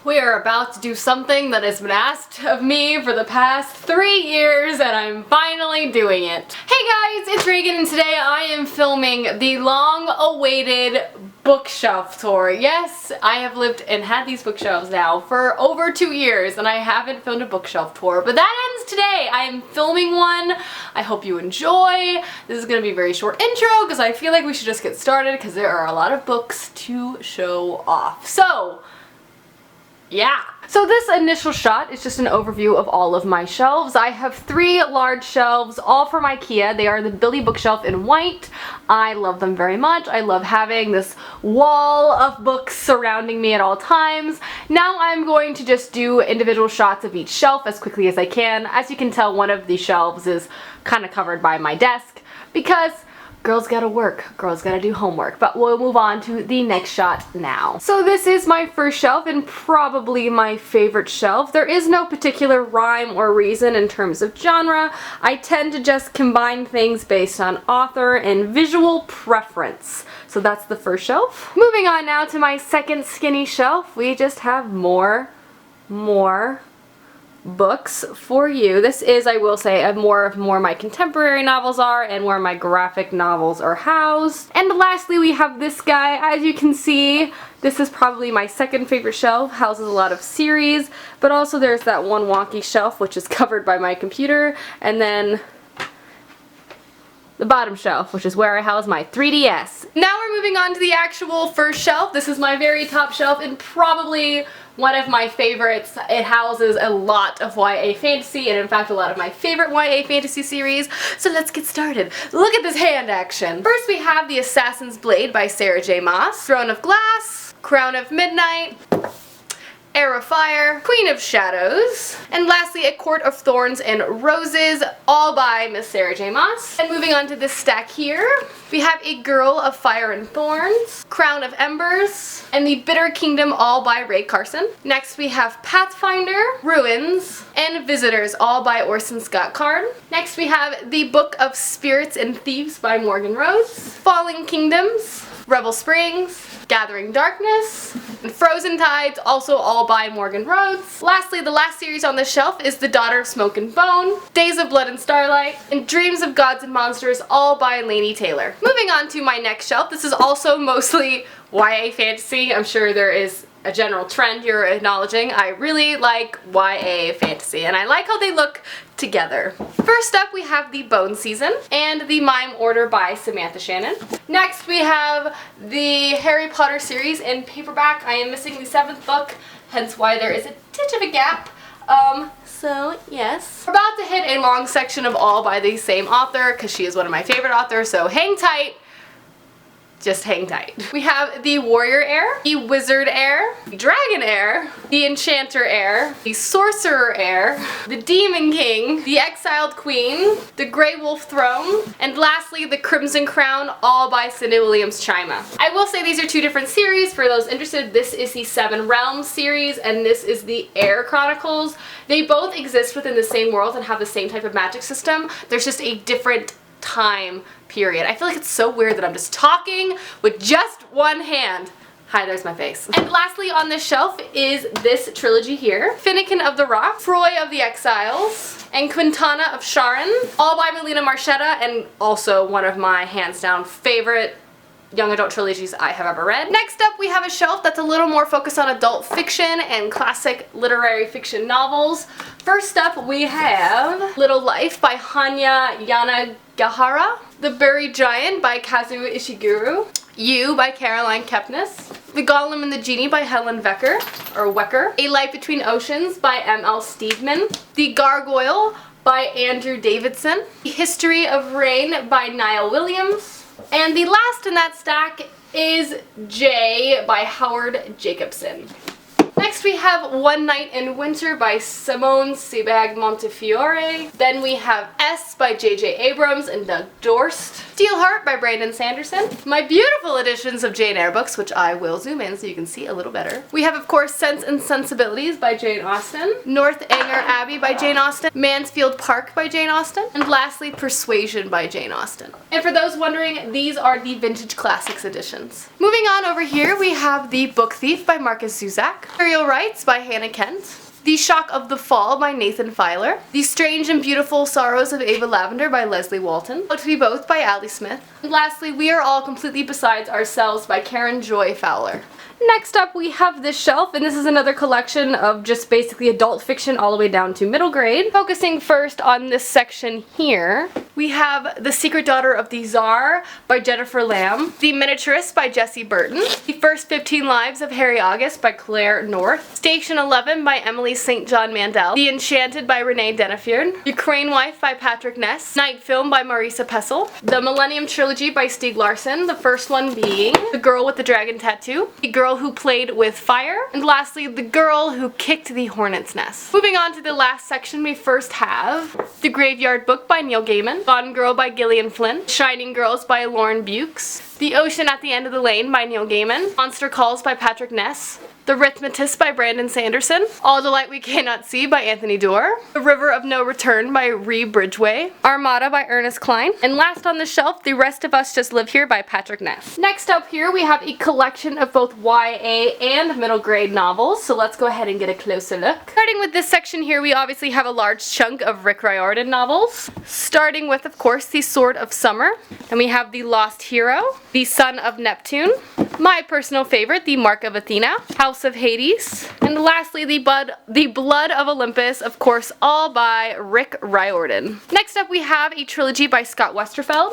We are about to do something that has been asked of me for the past 3 years, and I'm finally doing it. Hey guys, it's Reagan, and today I am filming the long-awaited bookshelf tour. Yes, I have lived and had these bookshelves now for over 2 years, and I haven't filmed a bookshelf tour, but that ends today. I am filming one. I hope you enjoy. This is going to be a very short intro because I feel like we should just get started because there are a lot of books to show off. So, yeah. So this initial shot is just an overview of all of my shelves. I have 3 large shelves, all from IKEA. They are the Billy bookshelf in white. I love them very much. I love having this wall of books surrounding me at all times. Now I'm going to just do individual shots of each shelf as quickly as I can. As you can tell, one of the shelves is kind of covered by my desk because girls gotta work, girls gotta do homework, but we'll move on to the next shot now. So this is my first shelf and probably my favorite shelf. There is no particular rhyme or reason in terms of genre. I tend to just combine things based on author and visual preference. So that's the first shelf. Moving on now to my second skinny shelf, we just have more books for you. This is, I will say, more my contemporary novels are and where my graphic novels are housed. And lastly, we have this guy. As you can see, this is probably my second favorite shelf. Houses a lot of series, but also there's that one wonky shelf which is covered by my computer, and then the bottom shelf, which is where I house my 3DS. Now we're moving on to the actual first shelf. This is my very top shelf and probably one of my favorites. It houses a lot of YA fantasy and in fact a lot of my favorite YA fantasy series. So let's get started. Look at this hand action. First we have The Assassin's Blade by Sarah J. Maas, Throne of Glass, Crown of Midnight, Heir of Fire, Queen of Shadows, and lastly A Court of Thorns and Roses, all by Miss Sarah J. Maas. And moving on to this stack here, we have A Girl of Fire and Thorns, Crown of Embers, and The Bitter Kingdom, all by Ray Carson. Next we have Pathfinder, Ruins, and Visitors, all by Orson Scott Card. Next we have The Book of Spirits and Thieves by Morgan Rose, Falling Kingdoms, Rebel Springs, Gathering Darkness, and Frozen Tides, also all by Morgan Rhodes. Lastly, the last series on the shelf is The Daughter of Smoke and Bone, Days of Blood and Starlight, and Dreams of Gods and Monsters, all by Laini Taylor. Moving on to my next shelf, this is also mostly YA fantasy. I'm sure there is a general trend you're acknowledging. I really like YA fantasy and I like how they look together. First up we have The Bone Season and The Mime Order by Samantha Shannon. Next we have the Harry Potter series in paperback. I am missing the 7th book, hence why there is a titch of a gap. So yes. We're about to hit a long section of all by the same author because she is one of my favorite authors, so hang tight. Just hang tight. We have The Warrior Heir, The Wizard Heir, The Dragon Heir, The Enchanter Heir, The Sorcerer Heir, The Demon King, The Exiled Queen, The Grey Wolf Throne, and lastly The Crimson Crown, all by Cindy Williams Chima. I will say these are 2 different series. For those interested, this is the 7 Realms series and this is the Heir Chronicles. They both exist within the same world and have the same type of magic system. There's just a different time period. I feel like it's so weird that I'm just talking with just one hand. Hi, there's my face. And lastly on this shelf is this trilogy here. Finnegan of the Rock, Froy of the Exiles, and Quintana of Sharon, all by Melina Marchetta, and also one of my hands down favorite young adult trilogies I have ever read. Next up we have a shelf that's a little more focused on adult fiction and classic literary fiction novels. First up we have Little Life by Hanya Yanagihara, The Buried Giant by Kazuo Ishiguro, You by Caroline Kepnes, The Golem and the Genie by Helen Wecker, A Light Between Oceans by M.L. Steedman, The Gargoyle by Andrew Davidson, The History of Rain by Niall Williams, and the last in that stack is J by Howard Jacobson. Next we have One Night in Winter by Simone Sebag Montefiore. Then we have S by J.J. Abrams and Doug Dorst. Steelheart by Brandon Sanderson. My beautiful editions of Jane Eyre books, which I will zoom in so you can see a little better. We have, of course, Sense and Sensibilities by Jane Austen. Northanger Abbey by Jane Austen. Mansfield Park by Jane Austen. And lastly, Persuasion by Jane Austen. And for those wondering, these are the Vintage Classics editions. Moving on over here, we have The Book Thief by Marcus Zuzak. Serial Rights by Hannah Kent. The Shock of the Fall by Nathan Filer. The Strange and Beautiful Sorrows of Ava Lavender by Leslie Walton. How to Be Both by Allie Smith. And lastly, We Are All Completely Besides Ourselves by Karen Joy Fowler. Next up we have this shelf, and this is another collection of just basically adult fiction all the way down to middle grade. Focusing first on this section here, we have The Secret Daughter of the Tsar by Jennifer Lamb, The Miniaturist by Jessie Burton, The First 15 Lives of Harry August by Claire North, Station 11 by Emily St. John Mandel, The Enchanted by Renee Deniford, Ukraine Wife by Patrick Ness, Night Film by Marisa Pessel, The Millennium Trilogy by Stieg Larsson, the first one being The Girl with the Dragon Tattoo, The Girl Who Played with Fire, and lastly, The Girl Who Kicked the Hornet's Nest. Moving on to the last section, we first have The Graveyard Book by Neil Gaiman, Gone Girl by Gillian Flynn, Shining Girls by Lauren Bukes, The Ocean at the End of the Lane by Neil Gaiman, Monster Calls by Patrick Ness, The Rhythmatist by Brandon Sanderson, All the Light We Cannot See by Anthony Doerr, The River of No Return by Ree Bridgeway, Armada by Ernest Cline, and last on the shelf, The Rest of Us Just Live Here by Patrick Ness. Next up here we have a collection of both YA and middle grade novels, so let's go ahead and get a closer look. Starting with this section here, we obviously have a large chunk of Rick Riordan novels, starting with, of course, The Sword of Summer. Then we have The Lost Hero, The Son of Neptune, my personal favorite, The Mark of Athena, House of Hades, and lastly, The Blood of Olympus, of course, all by Rick Riordan. Next up, we have a trilogy by Scott Westerfeld.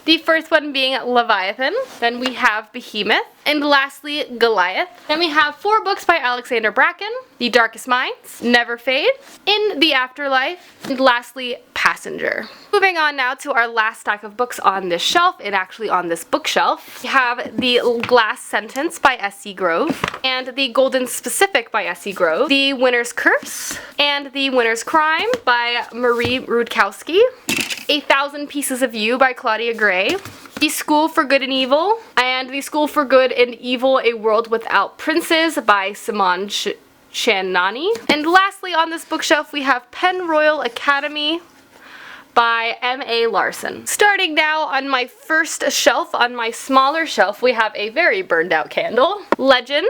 The first one being Leviathan, then we have Behemoth, and lastly, Goliath. Then we have 4 books by Alexander Bracken, The Darkest Minds, Never Fade, In the Afterlife, and lastly, Passenger. Moving on now to our last stack of books on this shelf, and actually on this bookshelf. We have The Glass Sentence by S.C. Grove, and The Golden Specific by S.C. Grove, The Winner's Curse, and The Winner's Crime by Marie Rudkowski, 1,000 Pieces of You by Claudia Gray, The School for Good and Evil, and The School for Good and Evil, A World Without Princes by Simone Shanani. And lastly on this bookshelf we have Penroyal Academy by M.A. Larson. Starting now on my first shelf, on my smaller shelf, we have a very burned out candle, Legend,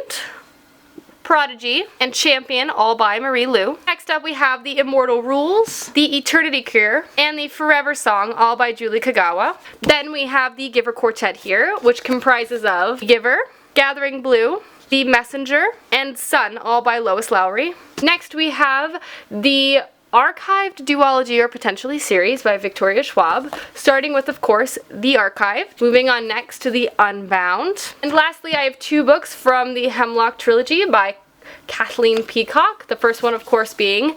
Prodigy, and Champion, all by Marie Lu. Next up we have The Immortal Rules, The Eternity Cure, and The Forever Song, all by Julie Kagawa. Then we have the Giver Quartet here, which comprises of Giver, Gathering Blue, The Messenger, and Sun, all by Lois Lowry. Next we have the Archived Duology or Potentially series by Victoria Schwab, starting with, of course, The Archived. Moving on next to The Unbound. And lastly, I have 2 books from the Hemlock Trilogy by Kathleen Peacock. The first one, of course, being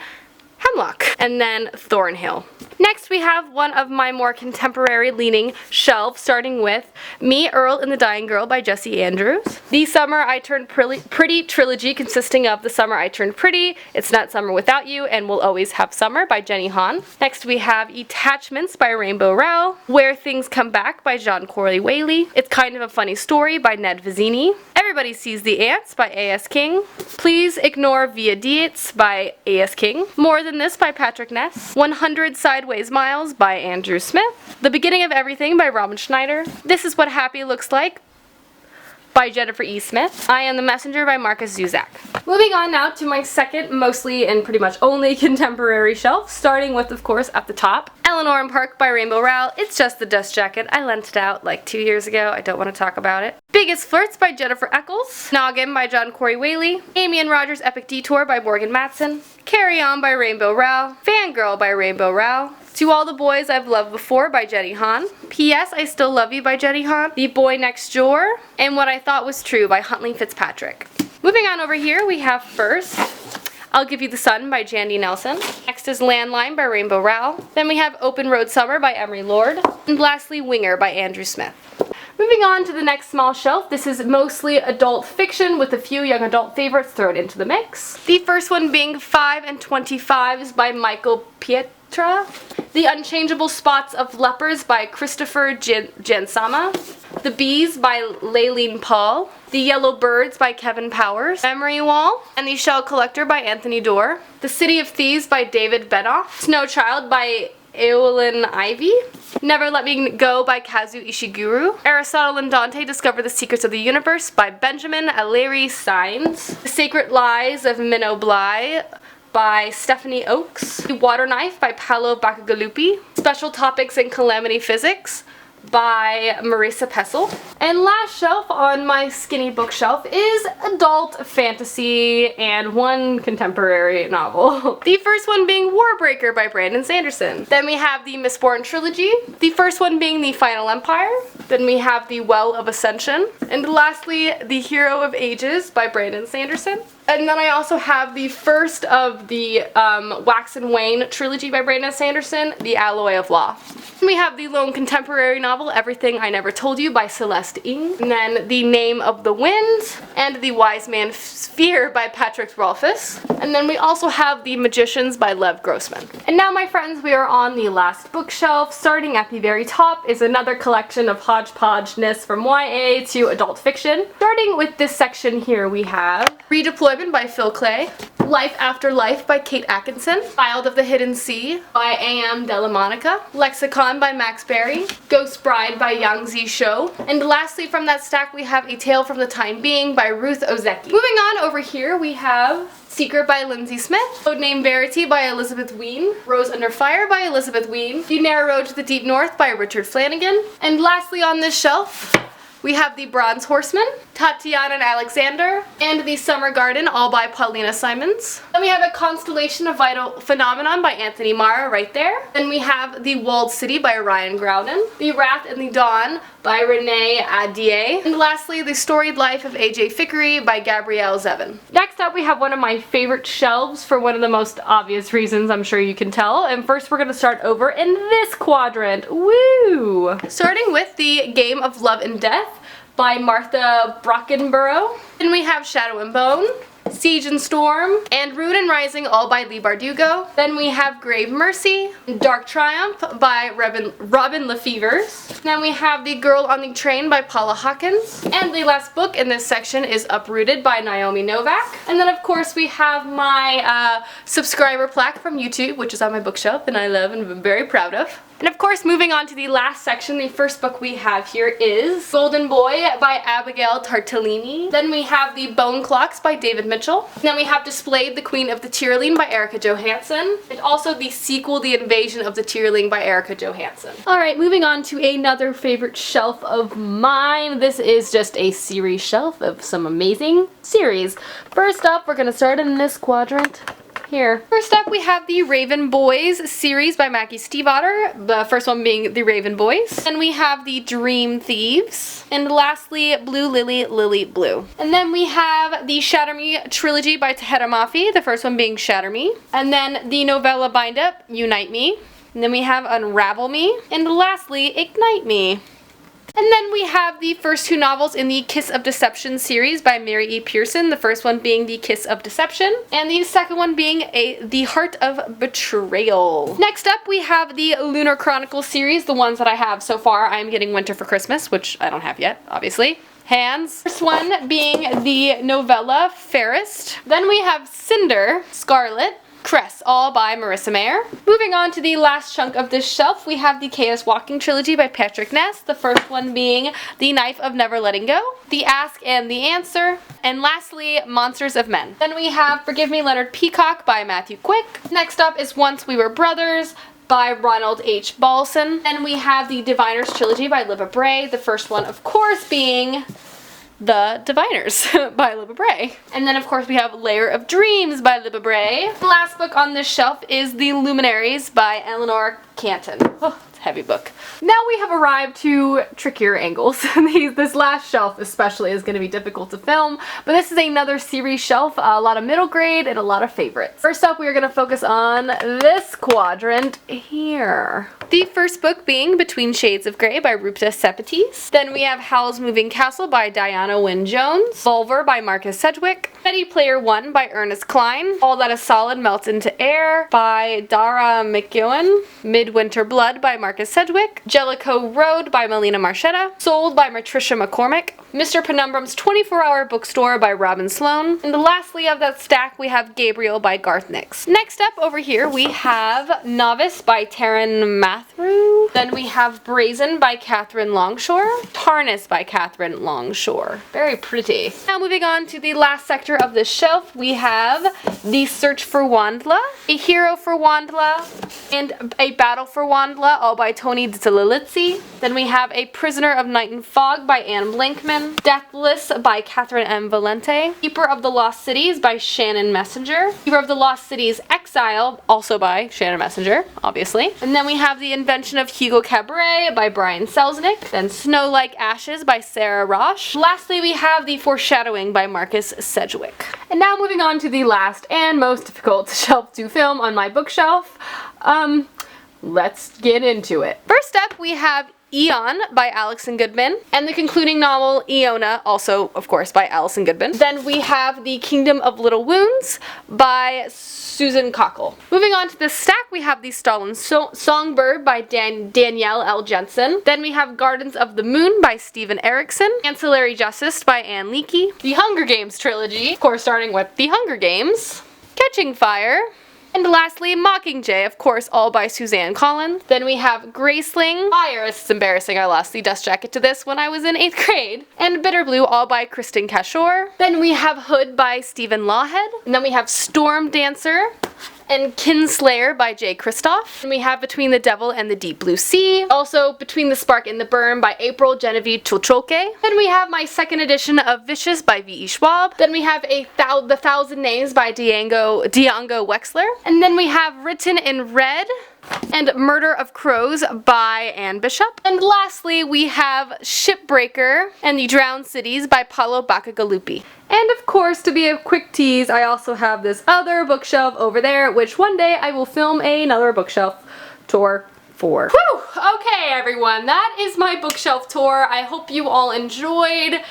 Hemlock, and then Thornhill. Next we have one of my more contemporary leaning shelves, starting with Me, Earl, and the Dying Girl by Jessie Andrews. The Summer I Turned Pretty trilogy, consisting of The Summer I Turned Pretty, It's Not Summer Without You, and We'll Always Have Summer by Jenny Han. Next we have Attachments by Rainbow Rowell, Where Things Come Back by John Corley Whaley, It's Kind of a Funny Story by Ned Vizzini, Everybody Sees the Ants by A.S. King, Please Ignore Via Dietz by A.S. King, More Than This by Patrick Ness, 100 Sideways Miles by Andrew Smith, The Beginning of Everything by Robin Schneider, This Is What Happy Looks Like by Jennifer E. Smith, I Am the Messenger by Marcus Zuzak. Moving on now to my second, mostly and pretty much only contemporary shelf, starting with, of course, at the top, Eleanor and Park by Rainbow Rowell, It's Just the Dust Jacket. I lent it out like 2 years ago. I don't want to talk about it. Biggest Flirts by Jennifer Eccles, Noggin by John Corey Whaley, Amy and Roger's Epic Detour by Morgan Matson, Carry On by Rainbow Rowell, Fangirl by Rainbow Rowell, To All the Boys I've Loved Before by Jenny Han, P.S. I Still Love You by Jenny Han, The Boy Next Door, and What I Thought Was True by Huntley Fitzpatrick. Moving on over here, we have first I'll Give You the Sun by Jandy Nelson. Next is Landline by Rainbow Rowell. Then we have Open Road Summer by Emery Lord. And lastly, Winger by Andrew Smith. Moving on to the next small shelf, this is mostly adult fiction with a few young adult favorites thrown into the mix. The first one being 5 and 25s by Michael Pietra. The Unchangeable Spots of Lepers by Christopher Jansama. The Bees by Laylene Paul. The Yellow Birds by Kevin Powers. Memory Wall and The Shell Collector by Anthony Doerr. The City of Thieves by David Benoff. Snow Child by Eowyn Ivy. Never Let Me Go by Kazu Ishiguro. Aristotle and Dante Discover the Secrets of the Universe by Benjamin Alary Sainz. The Sacred Lies of Minnow Bly by Stephanie Oakes. The Water Knife by Paolo Bacigalupi. Special Topics in Calamity Physics by Marisa Pessel. And last shelf on my skinny bookshelf is adult fantasy and one contemporary novel. The first one being Warbreaker by Brandon Sanderson. Then we have the Mistborn Trilogy. The first one being The Final Empire. Then we have The Well of Ascension. And lastly, The Hero of Ages by Brandon Sanderson. And then I also have the first of the Wax and Wane trilogy by Brandon Sanderson, The Alloy of Law. We have the lone contemporary novel, Everything I Never Told You by Celeste Ng. And then The Name of the Wind and The Wise Man Sphere by Patrick Rolfes. And then we also have The Magicians by Lev Grossman. And now, my friends, we are on the last bookshelf. Starting at the very top is another collection of hodgepodgeness from YA to adult fiction. Starting with this section here, we have Redeployment by Phil Clay, Life After Life by Kate Atkinson, Child of the Hidden Sea by A.M. Delamonica, Lexicon by Max Berry, Ghost Bride by Yang Zi Shou, and lastly from that stack we have A Tale from the Time Being by Ruth Ozeki. Moving on over here, we have Secret by Lindsay Smith, Codename Verity by Elizabeth Wein, Rose Under Fire by Elizabeth Wein, The Narrow Road to the Deep North by Richard Flanagan, and lastly on this shelf we have The Bronze Horseman, Tatiana and Alexander, and The Summer Garden, all by Paulina Simons. Then we have A Constellation of Vital Phenomenon by Anthony Marra right there. Then we have The Walled City by Ryan Groudon, The Wrath and the Dawn by Renee Adier, and lastly The Storied Life of A.J. Fickery by Gabrielle Zevin. Next up we have one of my favorite shelves for one of the most obvious reasons I'm sure you can tell, and first we're going to start over in this quadrant. Woo! Starting with The Game of Love and Death by Martha Brockenborough. Then we have Shadow and Bone, Siege and Storm, and Ruin and Rising, all by Leigh Bardugo. Then we have Grave Mercy, Dark Triumph by Robin Lefevers. Then we have The Girl on the Train by Paula Hawkins. And the last book in this section is Uprooted by Naomi Novak. And then of course we have my subscriber plaque from YouTube, which is on my bookshelf and I love and I'm very proud of. And of course, moving on to the last section, the first book we have here is Golden Boy by Abigail Tartellini. Then we have The Bone Clocks by David Mitchell. And then we have Displayed the Queen of the Tyrling by Erica Johansson. And also the sequel, The Invasion of the Tyrling by Erica Johansson. Alright, moving on to another favorite shelf of mine. This is just a series shelf of some amazing series. First up, we're going to start in this quadrant here. First up, we have the Raven Boys series by Maggie Stiefvater, the first one being The Raven Boys. Then we have the Dream Thieves. And lastly, Blue Lily, Lily Blue. And then we have the Shatter Me trilogy by Tahira Mafi, the first one being Shatter Me. And then the novella bind-up, Unite Me. And then we have Unravel Me. And lastly, Ignite Me. And then we have the first two novels in the Kiss of Deception series by Mary E. Pearson, the first one being The Kiss of Deception, and the second one being The Heart of Betrayal. Next up, we have the Lunar Chronicles series, the ones that I have so far. I'm getting Winter for Christmas, which I don't have yet, obviously. Hands. First one being the novella Fairest. Then we have Cinder, Scarlet, Cress, all by Marissa Mayer. Moving on to the last chunk of this shelf, we have the Chaos Walking trilogy by Patrick Ness, the first one being The Knife of Never Letting Go, The Ask and the Answer, and lastly, Monsters of Men. Then we have Forgive Me Leonard Peacock by Matthew Quick. Next up is Once We Were Brothers by Ronald H. Balson. Then we have the Diviners Trilogy by Libba Bray, the first one of course being The Diviners by Libba Bray. And then of course we have Layer of Dreams by Libba Bray. The last book on this shelf is The Luminaries by Eleanor Canton. Oh, it's a heavy book. Now we have arrived to trickier angles. This last shelf especially is going to be difficult to film, but this is another series shelf, a lot of middle grade and a lot of favorites. First up, we are going to focus on this quadrant here. The first book being Between Shades of Grey by Rupta Sepetis. Then we have Howl's Moving Castle by Diana Wynne Jones. Volver by Marcus Sedgwick. Ready Player One by Ernest Cline. All That Is Solid Melts into Air by Dara McEwen. Midwinter Blood by Marcus Marcus Sedgwick, Jellicoe Road by Melina Marchetta, Sold by Matricia McCormick, Mr. Penumbrum's 24-Hour Bookstore by Robin Sloan, and lastly of that stack we have Gabriel by Garth Nix. Next up over here we have Novice by Taryn Mathrew, then we have Brazen by Catherine Longshore, Tarnus by Catherine Longshore. Very pretty. Now moving on to the last sector of this shelf, we have The Search for Wandla, A Hero for Wandla, and A Battle for Wandla, all by Tony DiTilizzi. Then we have A Prisoner of Night and Fog by Anne Blankman, Deathless by Catherine M. Valente, Keeper of the Lost Cities by Shannon Messenger, Keeper of the Lost Cities Exile, also by Shannon Messenger, obviously. And then we have The Invention of Hugo Cabret by Brian Selznick, then Snow Like Ashes by Sarah Roche. Lastly, we have The Foreshadowing by Marcus Sedgwick. And now moving on to the last and most difficult shelf to film on my bookshelf. Let's get into it. First up, we have Eon by Alison Goodman, and the concluding novel Iona, also of course by Alison Goodman. Then we have The Kingdom of Little Wounds by Susan Cockle. Moving on to the stack, we have The Stalin Songbird by Danielle L. Jensen. Then we have Gardens of the Moon by Stephen Erickson, Ancillary Justice by Anne Leakey, The Hunger Games trilogy, of course starting with The Hunger Games, Catching Fire, and lastly, Mockingjay, of course, all by Suzanne Collins. Then we have Graceling, Fire, it's embarrassing, I lost the dust jacket to this when I was in 8th grade. And Bitter Blue, all by Kristen Cashore. Then we have Hood by Stephen Lawhead. And then we have Storm Dancer and Kinslayer by Jay Kristoff. And we have Between the Devil and the Deep Blue Sea. Also, Between the Spark and the Burn by April Genevieve Chulcholke. Then we have my second edition of Vicious by V.E. Schwab. Then we have The Thousand Names by Django Wexler. And then we have Written in Red and Murder of Crows by Anne Bishop. And lastly, we have Shipbreaker and the Drowned Cities by Paolo Bacigalupi. And of course, to be a quick tease, I also have this other bookshelf over there, which one day I will film another bookshelf tour for. Whew! Okay, everyone, that is my bookshelf tour. I hope you all enjoyed.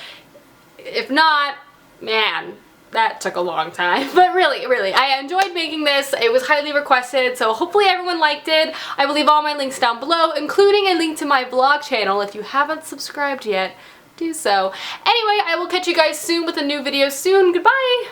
If not, man, that took a long time, but really, I enjoyed making this. It was highly requested, so hopefully everyone liked it. I will leave all my links down below, including a link to my vlog channel. If you haven't subscribed yet, do so. Anyway, I will catch you guys soon with a new video soon. Goodbye!